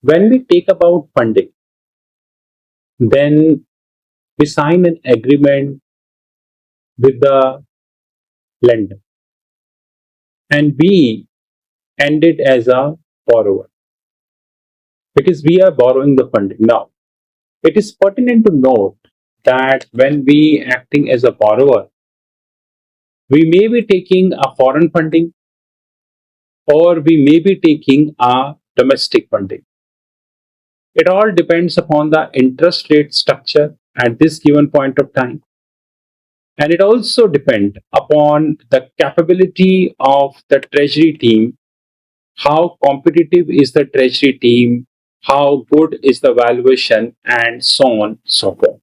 when we take about funding, then we sign an agreement with the lender and we end it as a borrower because we are borrowing the funding. Now, it is pertinent to note that when we acting as a borrower, we may be taking a foreign funding or we may be taking a domestic funding. It all depends upon the interest rate structure at this given point of time. And it also depends upon the capability of the treasury team, how competitive is the treasury team, how good is the valuation, and so on, so forth.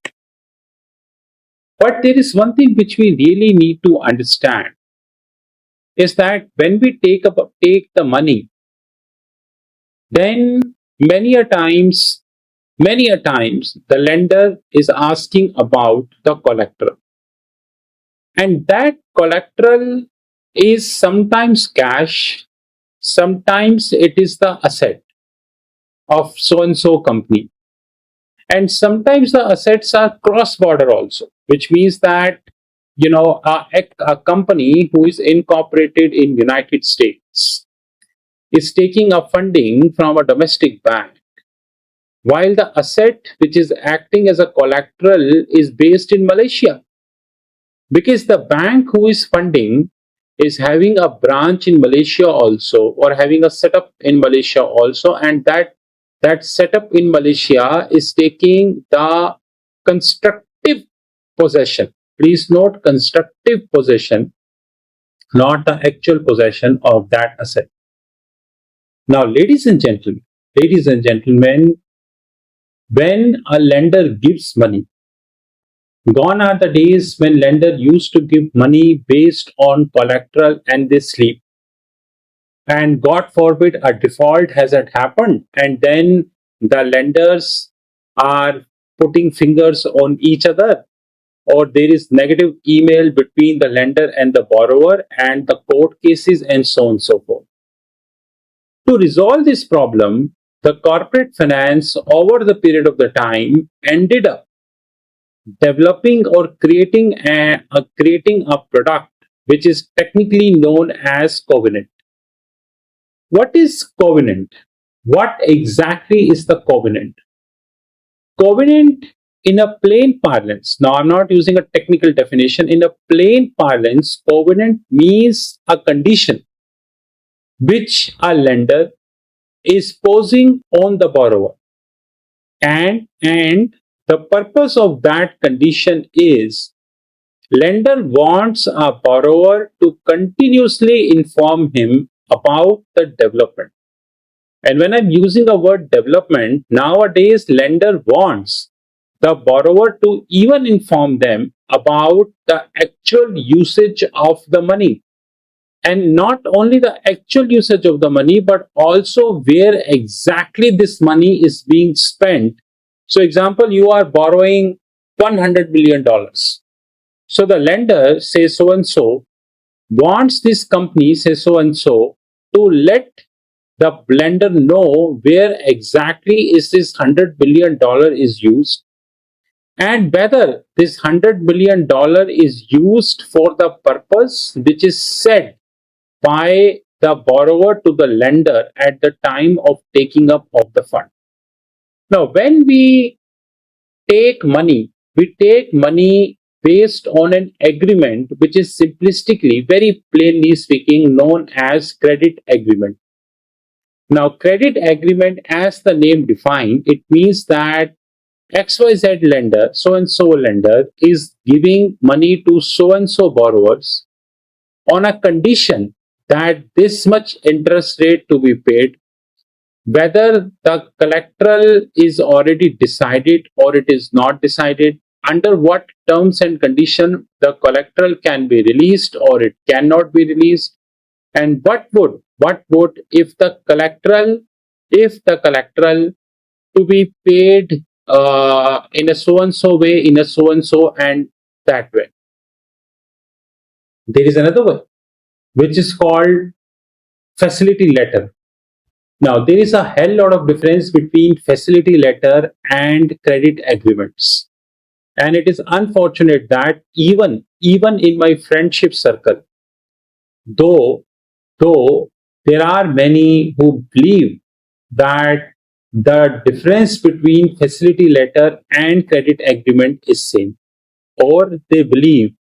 But there is one thing which we really need to understand is that when we take the money, then many a times the lender is asking about the collateral, and that collateral is sometimes cash, sometimes it is the asset of so and so company, and sometimes the assets are cross border also, which means that a company who is incorporated in United States is taking a funding from a domestic bank, while the asset which is acting as a collateral is based in Malaysia, because the bank who is funding is having a branch in Malaysia also, or having a setup in Malaysia also, and that setup in Malaysia is taking the constructive possession. Please note, constructive possession, not the actual possession of that asset. Now, ladies and gentlemen, when a lender gives money, gone are the days when lender used to give money based on collateral and they sleep. And God forbid a default has had happened, and then the lenders are putting fingers on each other, or there is negative email between the lender and the borrower, and the court cases, and so on and so forth. To resolve this problem, the corporate finance over the period of the time ended up developing or creating a product which is technically known as covenant. What is covenant? What exactly is the covenant? Covenant, in a plain parlance, now I'm not using a technical definition, in a plain parlance, covenant means a condition which a lender is posing on the borrower, and the purpose of that condition is lender wants a borrower to continuously inform him about the development. And when I'm using the word development, nowadays lender wants the borrower to even inform them about the actual usage of the money. And not only the actual usage of the money, but also where exactly this money is being spent. So, example, you are borrowing $100 million. So the lender, say so and so, wants this company, say so and so, to let the lender know where exactly is this $100 billion is used, and whether this $100 billion is used for the purpose which is said by the borrower to the lender at the time of taking up of the fund. Now, when we take money based on an agreement which is simplistically, very plainly speaking, known as credit agreement. Now, credit agreement, as the name defined, it means that XYZ lender, so and so lender, is giving money to so and so borrowers on a condition that this much interest rate to be paid, whether the collateral is already decided or it is not decided, under what terms and condition the collateral can be released or it cannot be released, and what would if the collateral to be paid in a so and so way, in a so and so and that way. There is another way which is called facility letter. Now, there is a hell lot of difference between facility letter and credit agreements. And it is unfortunate that even in my friendship circle, though though there are many who believe that the difference between facility letter and credit agreement is same, or they believe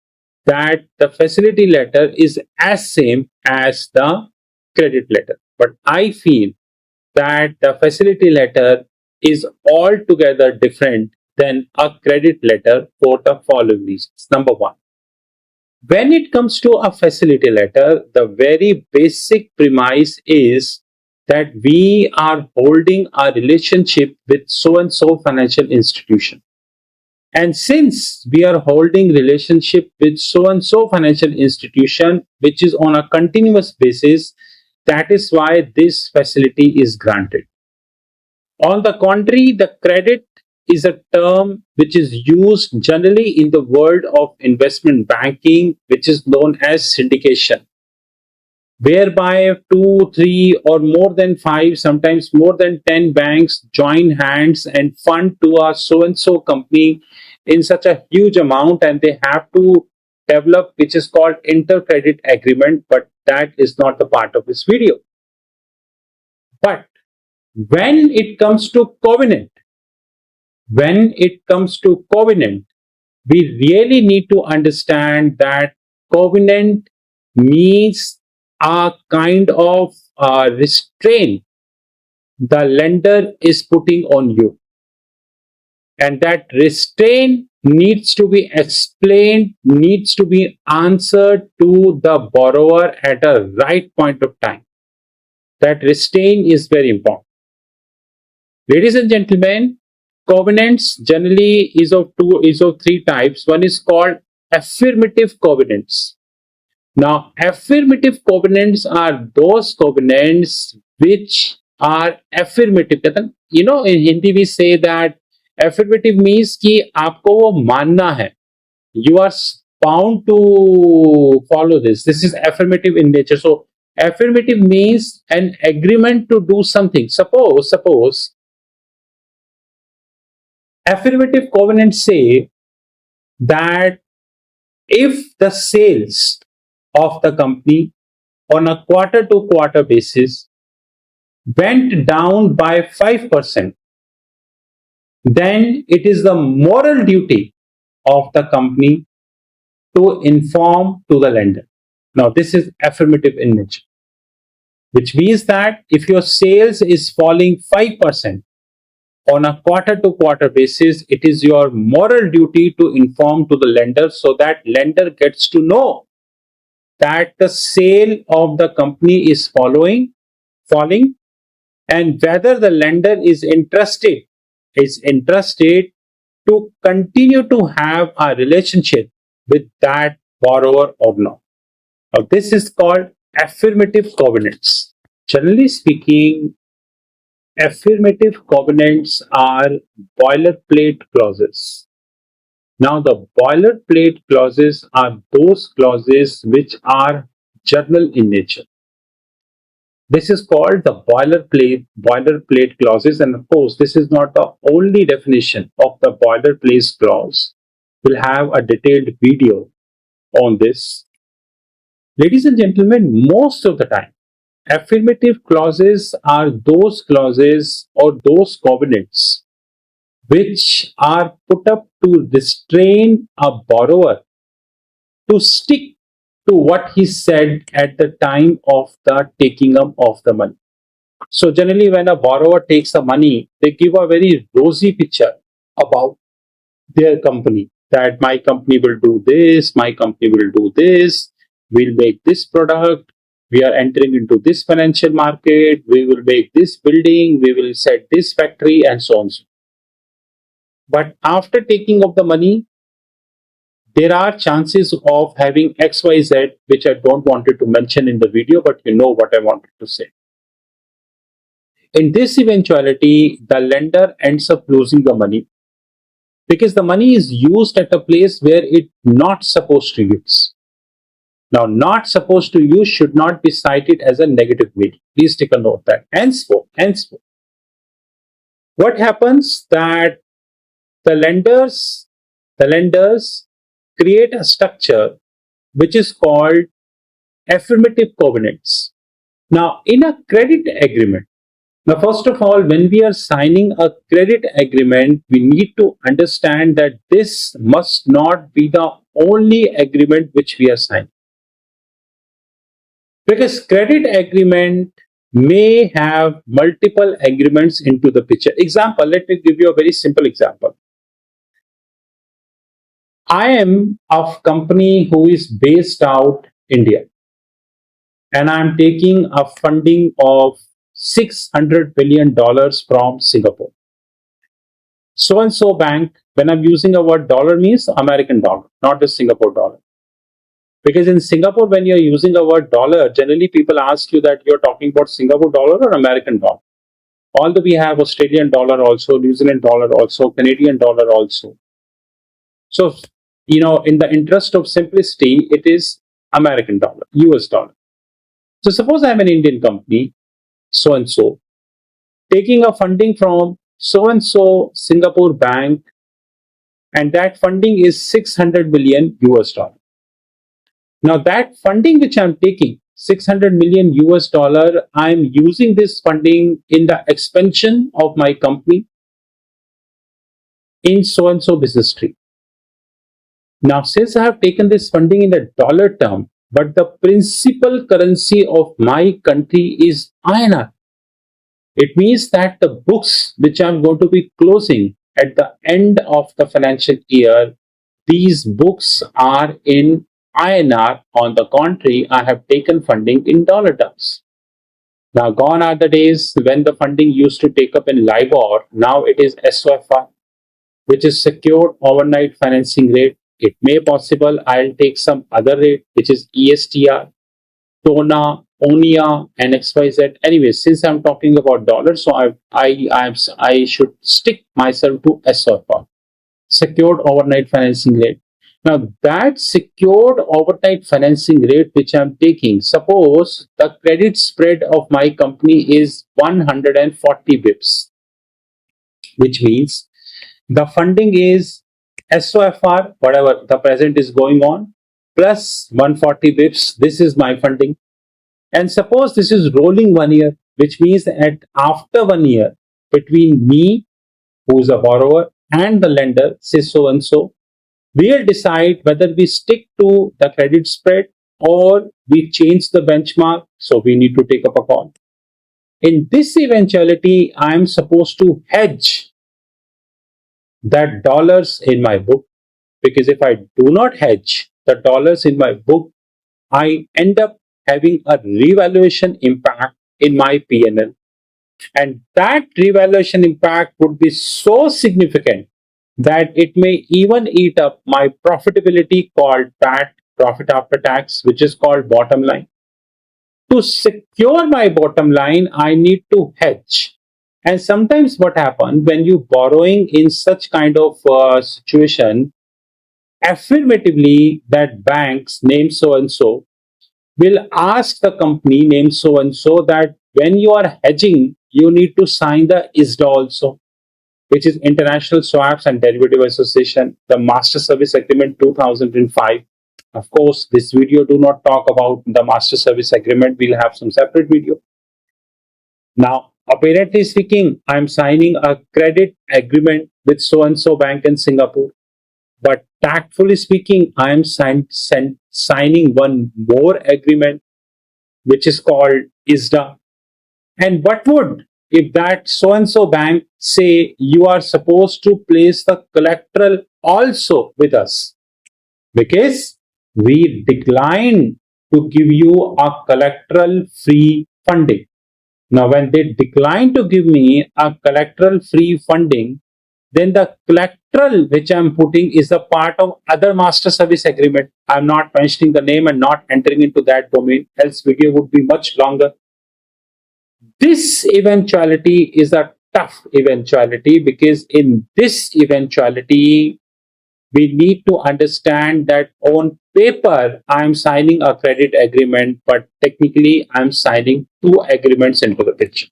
that the facility letter is as same as the credit letter. But I feel that the facility letter is altogether different than a credit letter for the following reasons. Number one, when it comes to a facility letter, the very basic premise is that we are holding a relationship with so and so financial institution. And since we are holding relationship with so and so financial institution, which is on a continuous basis, that is why this facility is granted. On the contrary, the credit is a term which is used generally in the world of investment banking, which is known as syndication, whereby two, three, or more than five, sometimes more than 10 banks join hands and fund to a so and so company in such a huge amount, and they have to develop which is called intercredit agreement, but that is not the part of this video. But when it comes to covenant, when it comes to covenant, we really need to understand that covenant means a kind of restraint the lender is putting on you. And that restraint needs to be explained, needs to be answered to the borrower at a right point of time. That restraint is very important. Ladies and gentlemen, covenants generally is of three types. One is called affirmative covenants. Now, affirmative covenants are those covenants which are affirmative. You know, in Hindi we say that affirmative means कि आपको वो मानना है. You are bound to follow this. This is affirmative in nature. So, affirmative means an agreement to do something. Suppose affirmative covenants say that if the sales of the company on a quarter to quarter basis went down by 5%, then it is the moral duty of the company to inform to the lender. Now, this is affirmative in nature, which means that if your sales is falling 5%, on a quarter to quarter basis, it is your moral duty to inform to the lender so that lender gets to know that the sale of the company is falling, and whether the lender is interested to continue to have a relationship with that borrower or not. Now, this is called affirmative covenants. Generally speaking, affirmative covenants are boilerplate clauses. Now, the boilerplate clauses are those clauses which are general in nature. This is called the boilerplate clauses, and of course, this is not the only definition of the boilerplate clause. We'll have a detailed video on this. Ladies and gentlemen, most of the time, affirmative clauses are those clauses or those covenants which are put up to restrain a borrower to stick to what he said at the time of the taking up of the money. So, generally, when a borrower takes the money, they give a very rosy picture about their company, that my company will do this, my company will do this, we'll make this product, we are entering into this financial market, we will make this building, we will set this factory, and so on. But after taking of the money, there are chances of having XYZ, which I don't wanted to mention in the video, but you know what I wanted to say. In this eventuality, the lender ends up losing the money because the money is used at a place where it's not supposed to use. Now, not supposed to use should not be cited as a negative way. Please take a note that. Henceforth, what happens that the lenders, the lenders create a structure which is called affirmative covenants. Now, in a credit agreement, now, first of all, when we are signing a credit agreement, we need to understand that this must not be the only agreement which we are signing. Because credit agreement may have multiple agreements into the picture. Example, let me give you a very simple example. I am of company who is based out India, and I'm taking a funding of $600 billion from Singapore. So and so bank, when I'm using a word dollar means American dollar, not the Singapore dollar. Because in Singapore, when you're using a word dollar, generally people ask you that you're talking about Singapore dollar or American dollar. Although we have Australian dollar also, New Zealand dollar also, Canadian dollar also. So, in the interest of simplicity, it is American dollar, US dollar. So suppose I'm an Indian company, so and so, taking a funding from so and so Singapore bank, and that funding is 600 million US dollar. Now, that funding which I'm taking, 600 million US dollar, I'm using this funding in the expansion of my company in so and so business stream. Now, since I have taken this funding in the dollar term, but the principal currency of my country is INR, it means that the books which I'm going to be closing at the end of the financial year, these books are in INR. On the contrary, I have taken funding in dollar terms. Now, gone are the days when the funding used to take up in LIBOR. Now it is SOFR, which is secured overnight financing rate. It may possible I'll take some other rate, which is ESTR, TONA, ONIA, and XYZ. Anyway, since I'm talking about dollars, so I should stick myself to SOFR, secured overnight financing rate. Now, that secured overnight financing rate which I'm taking, suppose the credit spread of my company is 140 bips, which means the funding is SOFR, whatever the present is going on, plus 140 bips. This is my funding. And suppose this is rolling 1 year, which means that after 1 year, between me, who is a borrower, and the lender, say so and so, we'll decide whether we stick to the credit spread or we change the benchmark. So we need to take up a call. In this eventuality, I am supposed to hedge that dollars in my book, because if I do not hedge the dollars in my book, I end up having a revaluation impact in my P&L, and that revaluation impact would be so significant that it may even eat up my profitability, called PAT, profit after tax, which is called bottom line. To secure my bottom line, I need to hedge. And sometimes what happens when you borrowing in such kind of situation, affirmatively that banks name so and so will ask the company name so and so that when you are hedging, you need to sign the ISDA also, which is International Swaps and Derivative Association, the Master Service Agreement 2005. Of course, this video do not talk about the Master Service Agreement. We'll have some separate video. Now, apparently speaking, I'm signing a credit agreement with so and so bank in Singapore. But tactfully speaking, I am signing one more agreement, which is called ISDA. And what would if that so and so bank say you are supposed to place the collateral also with us, because we decline to give you a collateral free funding. Now, when they decline to give me a collateral free funding, then the collateral which I'm putting is a part of other master service agreement. I'm not mentioning the name and not entering into that domain, else video would be much longer. This eventuality is a tough eventuality, because in this eventuality, We need to understand that on paper, I'm signing a credit agreement, but technically, I'm signing two agreements into the picture.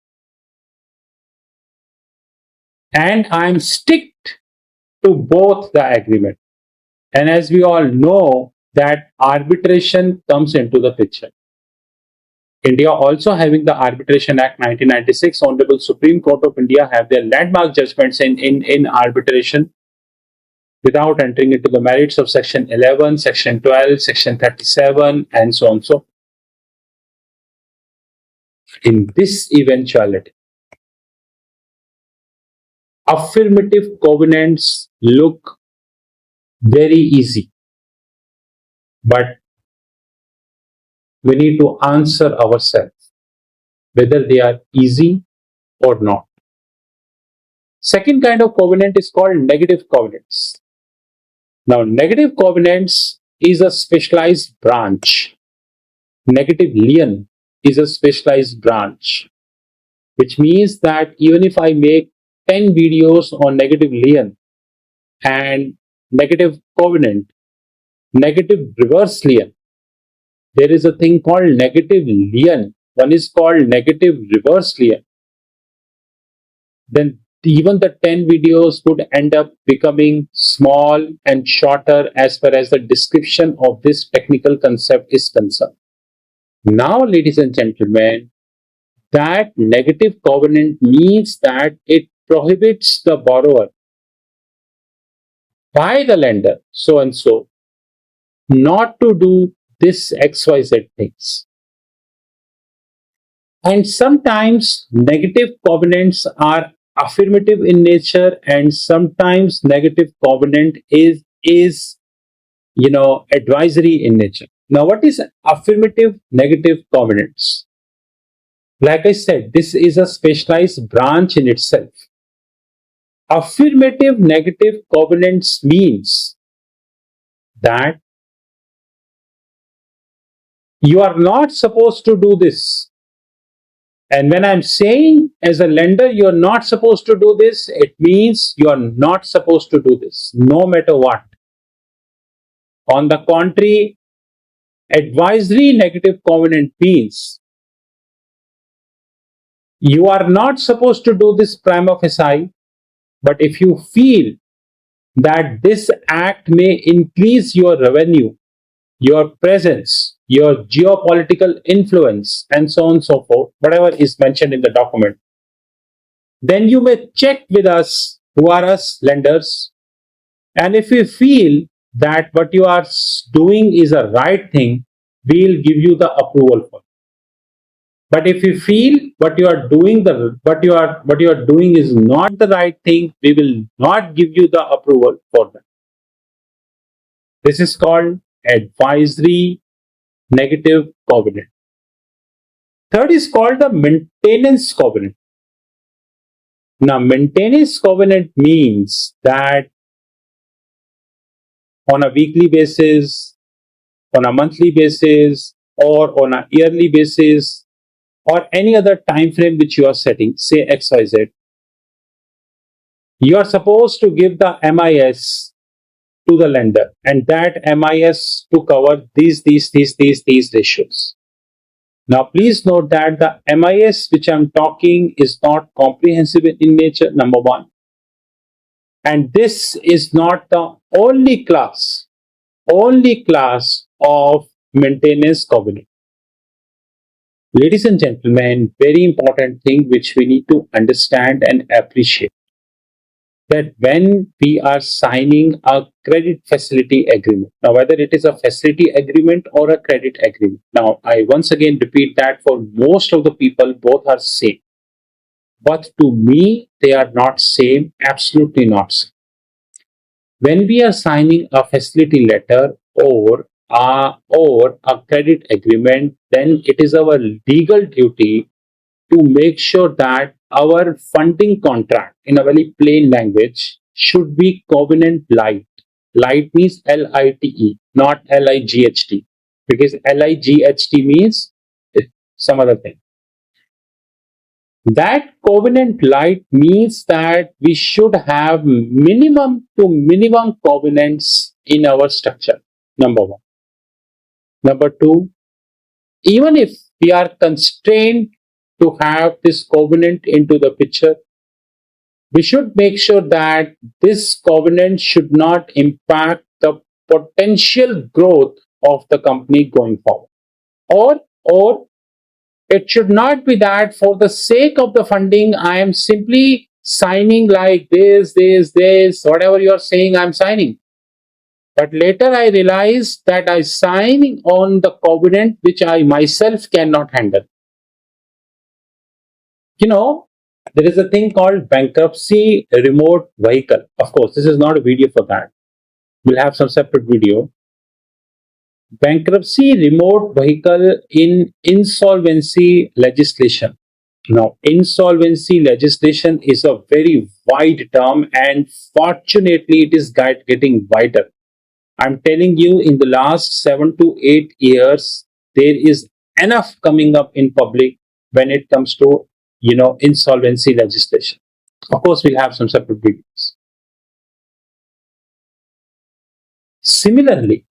And I'm sticked to both the agreement. And as we all know, that arbitration comes into the picture. India also having the Arbitration Act 1996, Honorable Supreme Court of India have their landmark judgments in arbitration without entering into the merits of Section 11, Section 12, Section 37, and so on. So, in this eventuality, affirmative covenants look very easy, but we need to answer ourselves whether they are easy or not. Second kind of covenant is called negative covenants. Now, negative covenants is a specialized branch. Negative lien is a specialized branch, which means that even if I make 10 videos on negative lien and negative covenant, negative reverse lien, there is a thing called negative lien. One is called negative reverse lien. Then even the 10 videos would end up becoming small and shorter as far as the description of this technical concept is concerned. Now, ladies and gentlemen, that negative covenant means that it prohibits the borrower by the lender, so and so, not to do this XYZ things. And sometimes negative covenants are affirmative in nature, and sometimes negative covenant is advisory in nature. Now, what is affirmative negative covenants? Like I said, this is a specialized branch in itself. Affirmative negative covenants means that you are not supposed to do this. And when I'm saying as a lender, you're not supposed to do this, it means you're not supposed to do this, no matter what. On the contrary, advisory negative covenant means you are not supposed to do this prima facie, but if you feel that this act may increase your revenue, your presence, your geopolitical influence, and so on and so forth, whatever is mentioned in the document, then you may check with us, who are us lenders, and if you feel that what you are doing is a right thing, we'll give you the approval for it. But if you feel what you are doing is not the right thing, we will not give you the approval for that. This is called advisory negative covenant. Third is called the maintenance covenant. Now, maintenance covenant means that on a weekly basis, on a monthly basis, or on a yearly basis, or any other time frame which you are setting, say XYZ, you are supposed to give the MIS to the lender, and that MIS to cover these ratios. Now, please note that the MIS which I'm talking is not comprehensive in nature, number one. And this is not the only class of maintenance covenant. Ladies and gentlemen, very important thing which we need to understand and appreciate, that when we are signing a credit facility agreement, now whether it is a facility agreement or a credit agreement, now I once again repeat that for most of the people both are same, but to me they are not same, absolutely not same. When we are signing a facility letter or a credit agreement, then it is our legal duty to make sure that our funding contract, in a very plain language, should be covenant light. Light means LITE, not LIGHT, because LIGHT means some other thing. That covenant light means that we should have minimum to minimum covenants in our structure. Number one. Number two, even if we are constrained to have this covenant into the picture, we should make sure that this covenant should not impact the potential growth of the company going forward. Or it should not be that for the sake of the funding, I am simply signing like this, whatever you are saying, I'm signing. But later I realized that I sign on the covenant which I myself cannot handle. You know, there is a thing called bankruptcy remote vehicle. Of course, this is not a video for that. We'll have some separate video. Bankruptcy remote vehicle in insolvency legislation. Now, insolvency legislation is a very wide term, and fortunately, it is getting wider. I'm telling you, in the last 7 to 8 years, there is enough coming up in public when it comes to insolvency legislation. Of course, we'll have some separate videos. Similarly,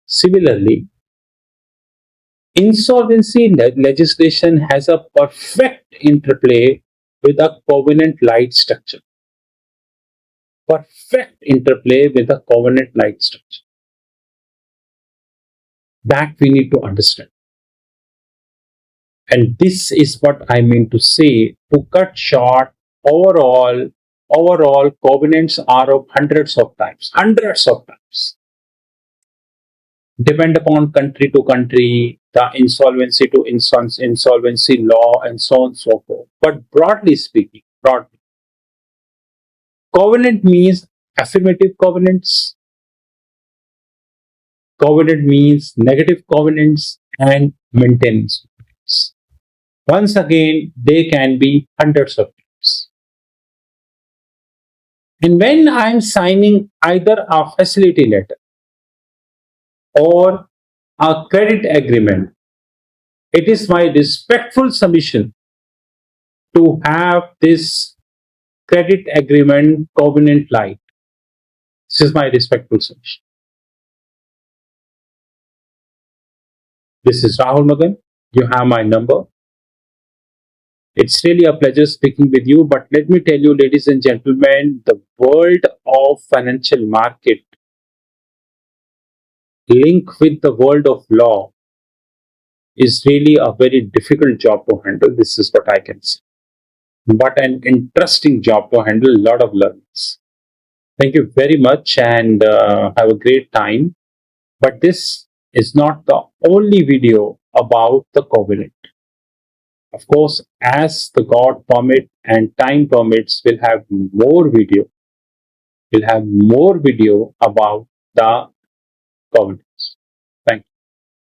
similarly, insolvency legislation has a perfect interplay with a covenant light structure. Perfect interplay with a covenant light structure. That we need to understand. And this is what I mean to say. To cut short, overall covenants are of hundreds of times. Depend upon country to country, the insolvency to insolvency law, and so on and so forth. But broadly speaking, covenant means affirmative covenants, covenant means negative covenants, and maintenance covenants. Once again, they can be hundreds of times. And when I'm signing either a facility letter or a credit agreement, it is my respectful submission to have this credit agreement covenant light. This is my respectful submission. This is Rahul Magan. You have my number. It's really a pleasure speaking with you. But let me tell you, ladies and gentlemen, the world of financial market link with the world of law is really a very difficult job to handle. This is what I can say. But an interesting job to handle, a lot of learnings. Thank you very much and have a great time. But this is not the only video about the covenant. Of course, as the God permit and time permits, we'll have more video. We'll have more video about the covenant.